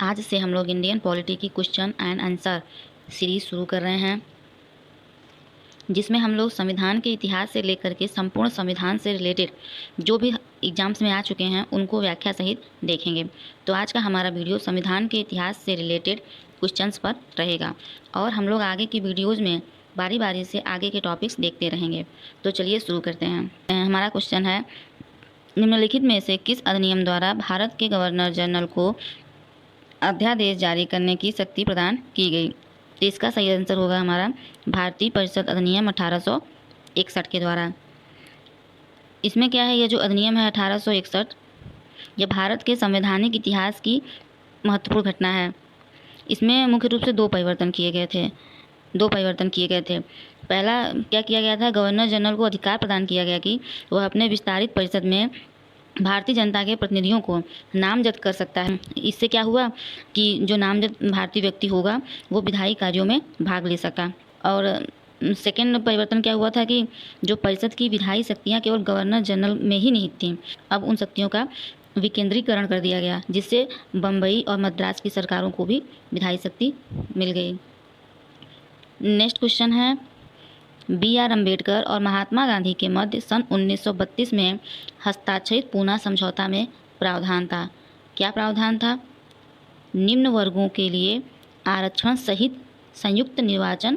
आज से हम लोग इंडियन पॉलिटी की क्वेश्चन एंड आंसर सीरीज शुरू कर रहे हैं, जिसमें हम लोग संविधान के इतिहास से लेकर के संपूर्ण संविधान से रिलेटेड जो भी एग्जाम्स में आ चुके हैं उनको व्याख्या सहित देखेंगे। तो आज का हमारा वीडियो संविधान के इतिहास से रिलेटेड क्वेश्चंस पर रहेगा और हम लोग आगे की वीडियोज़ में बारी बारी से आगे के टॉपिक्स देखते रहेंगे। तो चलिए शुरू करते हैं। हमारा क्वेश्चन है, निम्नलिखित में से किस अधिनियम द्वारा भारत के गवर्नर जनरल को अध्यादेश जारी करने की शक्ति प्रदान की गई? तो इसका सही आंसर होगा हमारा भारतीय परिषद अधिनियम 1861 के द्वारा। इसमें क्या है, ये जो अधिनियम है 1861, यह भारत के संवैधानिक इतिहास की महत्वपूर्ण घटना है। इसमें मुख्य रूप से दो परिवर्तन किए गए थे। पहला क्या किया गया था, गवर्नर जनरल को अधिकार प्रदान किया गया कि वह अपने विस्तारित परिषद में भारतीय जनता के प्रतिनिधियों को नामजद कर सकता है। इससे क्या हुआ कि जो नामजद भारतीय व्यक्ति होगा वो विधायी कार्यों में भाग ले सका। और सेकेंड परिवर्तन क्या हुआ था कि जो परिषद की विधायी शक्तियाँ केवल गवर्नर जनरल में ही नहीं थीं, अब उन शक्तियों का विकेंद्रीकरण कर दिया गया, जिससे बम्बई और मद्रास की सरकारों को भी विधायी शक्ति मिल गई। नेक्स्ट क्वेश्चन है, B.R. अम्बेडकर और महात्मा गांधी के मध्य सन 1932 में हस्ताक्षरित पूना समझौता में प्रावधान था। क्या प्रावधान था? निम्न वर्गों के लिए आरक्षण सहित संयुक्त निर्वाचन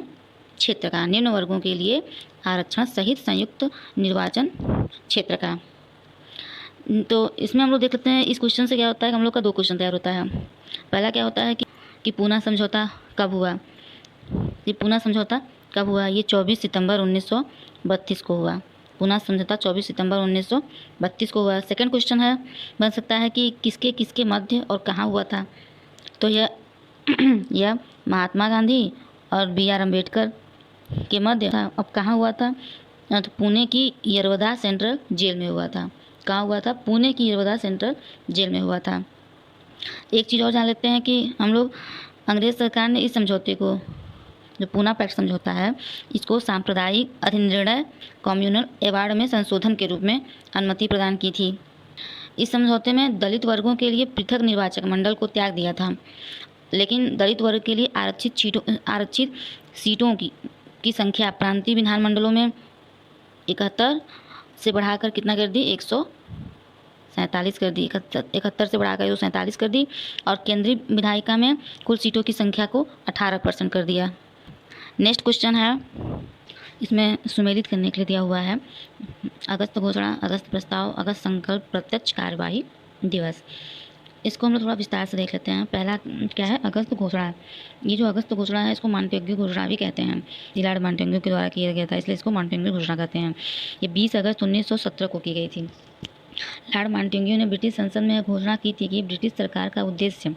क्षेत्र का। निम्न वर्गों के लिए आरक्षण सहित संयुक्त निर्वाचन क्षेत्र का। तो इसमें हम लोग देख लेते हैं, इस क्वेश्चन से क्या होता है, हम लोग का दो क्वेश्चन तैयार होता है। पहला क्या होता है कि पूना समझौता कब हुआ? ये पूना समझौता कब हुआ? ये 24 सितंबर 1932 को हुआ। पूना समझौता 24 सितंबर 1932 को हुआ। सेकंड क्वेश्चन है, बन सकता है कि किसके किसके मध्य और कहाँ हुआ था? तो यह महात्मा गांधी और B.R. अम्बेडकर के मध्य था। अब कहाँ हुआ था? तो पुणे की यरवदा सेंट्रल जेल में हुआ था। कहाँ हुआ था? पुणे की यरवदा सेंट्रल जेल में हुआ था। एक चीज़ और जान लेते हैं कि हम लोग अंग्रेज़ सरकार ने इस समझौते को, जो पूना पैक्ट समझौता है, इसको सांप्रदायिक अधिनिर्णय कम्युनल अवार्ड में संशोधन के रूप में अनुमति प्रदान की थी। इस समझौते में दलित वर्गों के लिए पृथक निर्वाचक मंडल को त्याग दिया था, लेकिन दलित वर्ग के लिए आरक्षित सीटों की संख्या प्रांतीय विधानमंडलों में 71 से बढ़ाकर कितना कर दी? 147 कर दी। 71 से बढ़ाकर 147 कर दी। और केंद्रीय विधायिका में कुल सीटों की संख्या को 18% कर दिया। नेक्स्ट क्वेश्चन है, इसमें सुमेलित करने के लिए दिया हुआ है, अगस्त घोषणा, अगस्त प्रस्ताव, अगस्त संकल्प, प्रत्यक्ष कार्यवाही दिवस। इसको हम लोग थोड़ा विस्तार से देख लेते हैं। पहला क्या है? अगस्त घोषणा। ये जो अगस्त घोषणा है, इसको मॉन्टेग्यू घोषणा भी कहते हैं। लॉर्ड मॉन्टेग्यू के द्वारा किया गया था, इसलिए इसको मॉन्टेग्यू घोषणा कहते हैं। ये 20 अगस्त 1917 को की गई थी। लॉर्ड मॉन्टेग्यू ने ब्रिटिश संसद में घोषणा की थी कि ब्रिटिश सरकार का उद्देश्य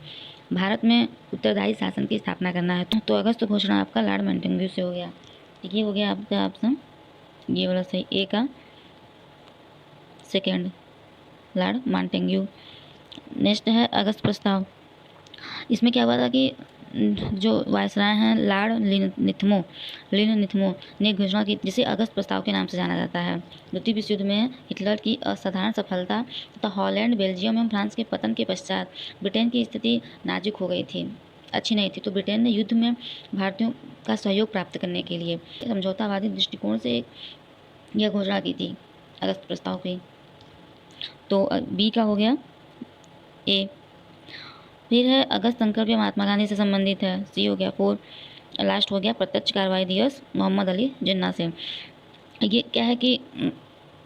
भारत में उत्तरदायी शासन की स्थापना करना है। तो अगस्त घोषणा आपका लॉर्ड मॉन्टेग्यू से हो गया। ये हो गया आपका ऑप्शन, ये वाला सही, ए का सेकेंड, लॉर्ड मॉन्टेग्यू। नेक्स्ट है अगस्त प्रस्ताव। इसमें क्या हुआ था कि जो वायसराय हैं लॉर्ड लिननिथमो ने घोषणा की, जिसे अगस्त प्रस्ताव के नाम से जाना जाता है। द्वितीय विश्व युद्ध में हिटलर की असाधारण सफलता तथा हॉलैंड, बेल्जियम एवं फ्रांस के पतन के पश्चात ब्रिटेन की स्थिति नाजुक हो गई थी, अच्छी नहीं थी। तो ब्रिटेन ने युद्ध में भारतीयों का सहयोग प्राप्त करने के लिए समझौतावादी दृष्टिकोण से यह घोषणा की थी, अगस्त प्रस्ताव की। तो बी का हो गया ए। फिर है अगस्त संकल्प, महात्मा गांधी से संबंधित है, सी हो गया। 4 लास्ट हो गया प्रत्यक्ष कार्रवाई दिवस, मोहम्मद अली जिन्ना से। ये क्या है कि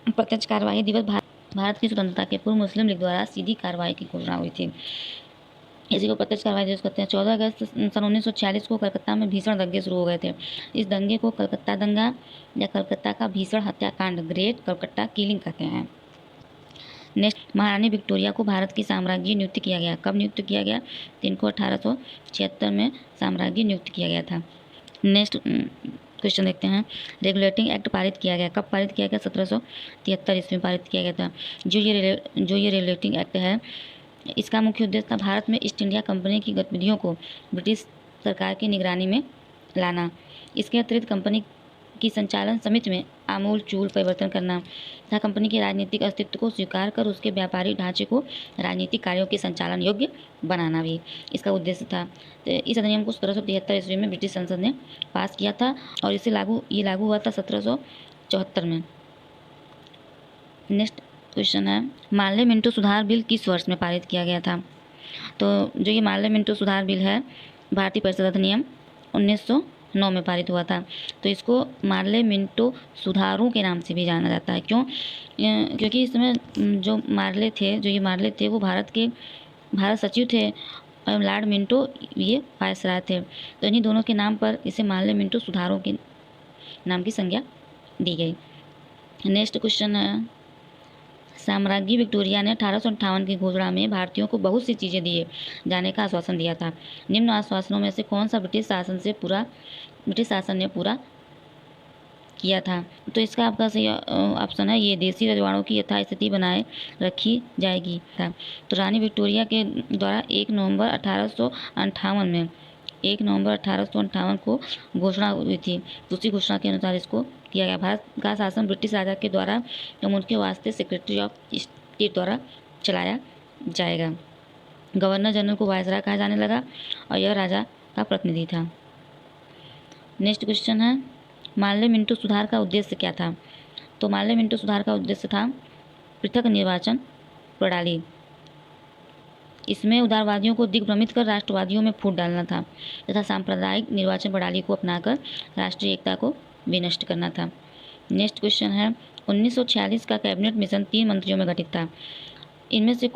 प्रत्यक्ष कार्रवाई दिवस भारत की स्वतंत्रता के पूर्व मुस्लिम लीग द्वारा सीधी कार्रवाई की घोषणा हुई थी, इसी को प्रत्यक्ष कार्रवाई दिवस कहते हैं। 14 अगस्त सन 1946 को कलकत्ता में भीषण दंगे शुरू हो गए थे। इस दंगे को कलकत्ता दंगा या कलकत्ता का भीषण हत्याकांड, ग्रेट कलकत्ता किलिंग कहते हैं। नेक्स्ट, महारानी विक्टोरिया को भारत की साम्राज्ञी नियुक्त किया गया। कब नियुक्त किया गया? तो इनको 1876 में साम्राज्ञी नियुक्त किया गया था। नेक्स्ट क्वेश्चन देखते हैं, रेगुलेटिंग एक्ट पारित किया गया। कब पारित किया गया? 1773 ईस्वी में पारित किया गया था। जो ये रेगुलेटिंग एक्ट है, इसका मुख्य उद्देश्य था भारत में ईस्ट इंडिया कंपनी की गतिविधियों को ब्रिटिश सरकार की निगरानी में लाना। इसके अतिरिक्त कंपनी की संचालन समिति में आमूल चूल परिवर्तन करना तथा कंपनी के राजनीतिक अस्तित्व को स्वीकार कर उसके व्यापारिक ढांचे को राजनीतिक कार्यों के संचालन योग्य बनाना भी इसका उद्देश्य था। तो इस अधिनियम को 1773 ईस्वी में ब्रिटिश संसद ने पास किया था और इसे लागू हुआ था 1774 में। नेक्स्ट क्वेश्चन है, मार्ले मिंटो सुधार बिल किस वर्ष में पारित किया गया था? तो जो ये मार्ले मिंटो सुधार बिल है, भारतीय परिषद अधिनियम 1909 में पारित हुआ था। तो इसको मार्ले मिंटो सुधारों के नाम से भी जाना जाता है। क्यों? क्योंकि इस समय जो ये मार्ले थे वो भारत सचिव थे और लॉर्ड मिंटो ये वायसराय थे। तो इन्हीं दोनों के नाम पर इसे मार्ले मिंटो सुधारों के नाम की संज्ञा दी गई। नेक्स्ट क्वेश्चन है, साम्राज्ञी विक्टोरिया ने 1858 की घोषणा में भारतीयों को बहुत सी चीज़ें दिए जाने का आश्वासन दिया था। निम्न आश्वासनों में से कौन सा ब्रिटिश शासन ने पूरा किया था? तो इसका आपका सही ऑप्शन है ये, देसी रजवाड़ों की यथास्थिति बनाए रखी जाएगी था। तो रानी विक्टोरिया के द्वारा 1 नवंबर 1858 को घोषणा हुई थी। तो उसी घोषणा के अनुसार इसको किया गया। भारत का शासन ब्रिटिश राजा के द्वारा एवं उनके वास्ते सेक्रेटरी ऑफ स्टेट द्वारा चलाया जाएगा। गवर्नर जनरल को वायसराय कहा जाने लगा और यह राजा का प्रतिनिधि था। नेक्स्ट क्वेश्चन है, मार्ले मिंटो सुधार का उद्देश्य क्या था? तो मार्ले मिंटो सुधार का उद्देश्य था पृथक निर्वाचन प्रणाली। इसमें उदारवादियों को दिग्भ्रमित कर राष्ट्रवादियों में फूट डालना था तथा सांप्रदायिक निर्वाचन प्रणाली को अपनाकर राष्ट्रीय एकता को विनष्ट करना था। नेक्स्ट क्वेश्चन है, 1946 का कैबिनेट मिशन 3 मंत्रियों में गठित था। इनमें से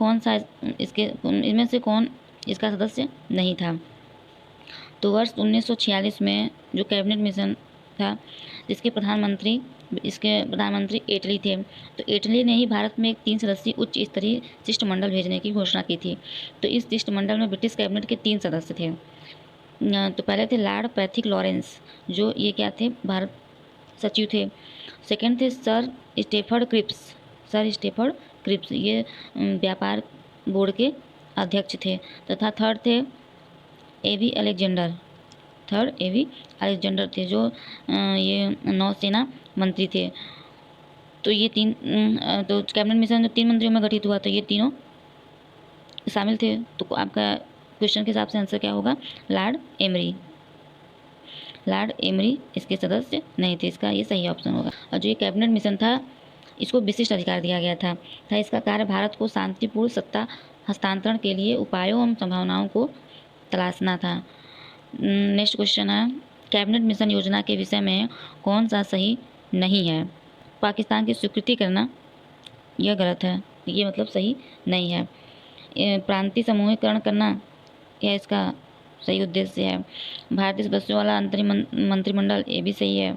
कौन इसका सदस्य नहीं था? तो वर्ष 1946 में जो कैबिनेट मिशन था इसके प्रधानमंत्री इटली थे। तो इटली ने ही भारत में एक 3 सदस्यीय उच्च स्तरीय शिष्टमंडल भेजने की घोषणा की थी। तो इस शिष्टमंडल में ब्रिटिश कैबिनेट के 3 सदस्य थे। तो पहले थे लॉर्ड पैथिक लॉरेंस, जो ये क्या थे, भारत सचिव थे। सेकंड थे सर स्टेफर्ड क्रिप्स, ये व्यापार बोर्ड के अध्यक्ष थे। तथा थर्ड थे एवी अलेक्जेंडर थे, जो ये नौसेना मंत्री थे। तो ये तो कैबिनेट मिशन जो 3 मंत्रियों में गठित हुआ, तो ये तीनों शामिल थे। तो आपका क्वेश्चन के हिसाब से आंसर क्या होगा? लॉर्ड एमरी इसके सदस्य नहीं थे, इसका ये सही ऑप्शन होगा। और जो ये कैबिनेट मिशन था इसको विशिष्ट अधिकार दिया गया था इसका कार्य भारत को शांतिपूर्ण सत्ता हस्तांतरण के लिए उपायों एवं संभावनाओं को तलाशना था। नेक्स्ट क्वेश्चन है, कैबिनेट मिशन योजना के विषय में कौन सा सही नहीं है? पाकिस्तान की स्वीकृति करना यह गलत है, ये मतलब सही नहीं है। प्रांतीय समूहीकरण करना यह इसका सही उद्देश्य है। भारतीय सदस्यों वाला अंतरिम मंत्रिमंडल ये भी सही है।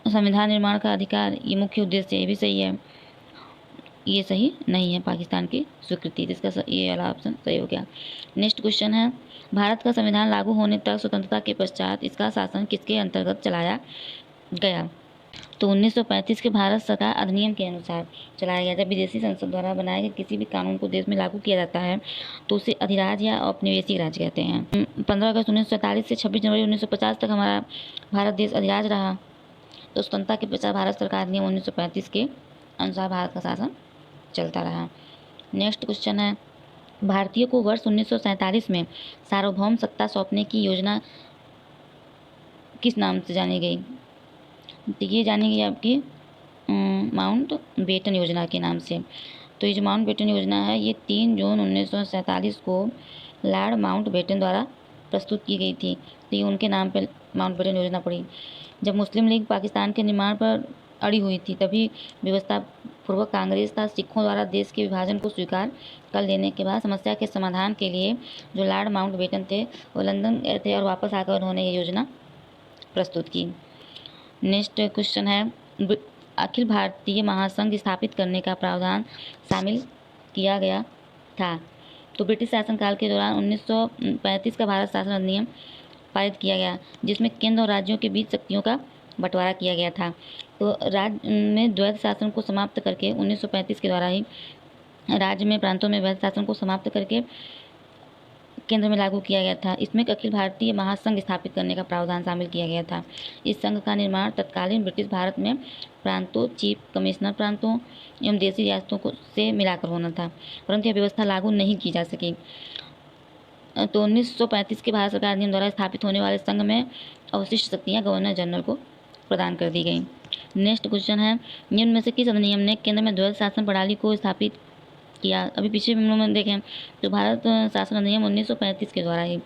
संविधान निर्माण का अधिकार ये मुख्य उद्देश्य ये भी सही है। ये सही नहीं है पाकिस्तान की स्वीकृति, जिसका ये वाला ऑप्शन सही हो गया। नेक्स्ट क्वेश्चन है, भारत का संविधान लागू होने तक स्वतंत्रता के पश्चात इसका शासन किसके अंतर्गत चलाया गया? तो 1935 के भारत सरकार अधिनियम के अनुसार चलाया गया। जब विदेशी संसद द्वारा बनाए गए किसी भी कानून को देश में लागू किया जाता है तो उसे अधिराज या औपनिवेशिक राज कहते हैं। 15 अगस्त 1947 से 26 जनवरी 1950 तक हमारा भारत देश अधिराज रहा। तो स्वतंत्रता के पश्चात भारत सरकार अधिनियम 1935 के अनुसार भारत का शासन चलता रहा। नेक्स्ट क्वेश्चन है, भारतीयों को वर्ष 1947 में सार्वभौम सत्ता सौंपने की योजना किस नाम से जानी गई? तो ये जानी गई आपकी माउंट बेटन योजना के नाम से। तो ये जो माउंट बेटन योजना है ये 3 जून 1947 को लॉर्ड माउंट बेटन द्वारा प्रस्तुत की गई थी। तो ये उनके नाम पर माउंट बेटन योजना पड़ी। जब मुस्लिम लीग पाकिस्तान के निर्माण पर अड़ी हुई थी तभी व्यवस्था पूर्वक कांग्रेस था सिखों द्वारा देश के विभाजन को स्वीकार कर लेने के बाद समस्या के समाधान के लिए जो लॉर्ड माउंट बेटन थे वो लंदन गए थे और वापस आकर उन्होंने ये योजना प्रस्तुत की। नेक्स्ट क्वेश्चन है, अखिल भारतीय महासंघ स्थापित करने का प्रावधान शामिल किया गया था। तो ब्रिटिश शासनकाल के दौरान 1935 का भारत शासन अधिनियम पारित किया गया जिसमें केंद्र और राज्यों के बीच शक्तियों का बंटवारा किया गया था। तो राज्य में द्वैध शासन को समाप्त करके 1935 के द्वारा ही राज्य में प्रांतों में वैध शासन को समाप्त करके केंद्र में लागू किया गया था। इसमें एक अखिल भारतीय महासंघ स्थापित करने का प्रावधान शामिल किया गया था। इस संघ का निर्माण तत्कालीन ब्रिटिश भारत में प्रांतों, चीफ कमिश्नर प्रांतों एवं देशी रियासतों को से मिलाकर होना था, परंतु यह व्यवस्था लागू नहीं की जा सकी। तो 1935 के भारत सरकार अधिनियम द्वारा स्थापित होने वाले संघ में अवशिष्ट शक्तियाँ गवर्नर जनरल को प्रदान कर दी गई। नेक्स्ट क्वेश्चन है, निम्न में से किस अधिनियम ने केंद्र में द्वैध शासन प्रणाली को स्थापित किया? अभी पीछे हम लोग देखें तो भारत शासन अधिनियम 1935 के द्वारा ही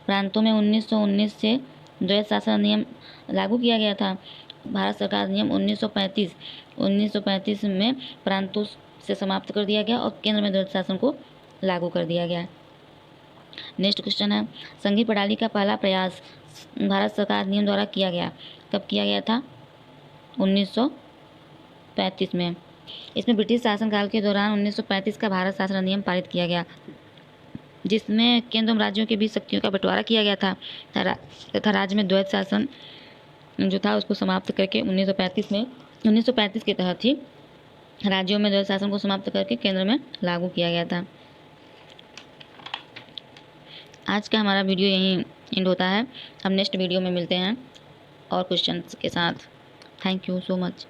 प्रांतों में 1919 से द्वैध शासन अधिनियम लागू किया गया था। भारत सरकार अधिनियम 1935 में प्रांतों से समाप्त कर दिया गया और केंद्र में द्वैध शासन को लागू कर दिया गया। नेक्स्ट क्वेश्चन है, संघीय प्रणाली का पहला प्रयास भारत सरकार अधिनियम द्वारा किया गया, कब किया गया था? 1935 में। इसमें ब्रिटिश शासनकाल के दौरान 1935 का भारत शासन अधिनियम पारित किया गया, जिसमें केंद्र और राज्यों के बीच शक्तियों का बंटवारा किया गया था तथा राज्य में द्वैध शासन जो था उसको समाप्त करके 1935 के तहत ही राज्यों में द्वैध शासन को समाप्त करके केंद्र में लागू किया गया था। आज का हमारा वीडियो यहीं एंड होता है। हम नेक्स्ट वीडियो में मिलते हैं और क्वेश्चंस के साथ। Thank you so much.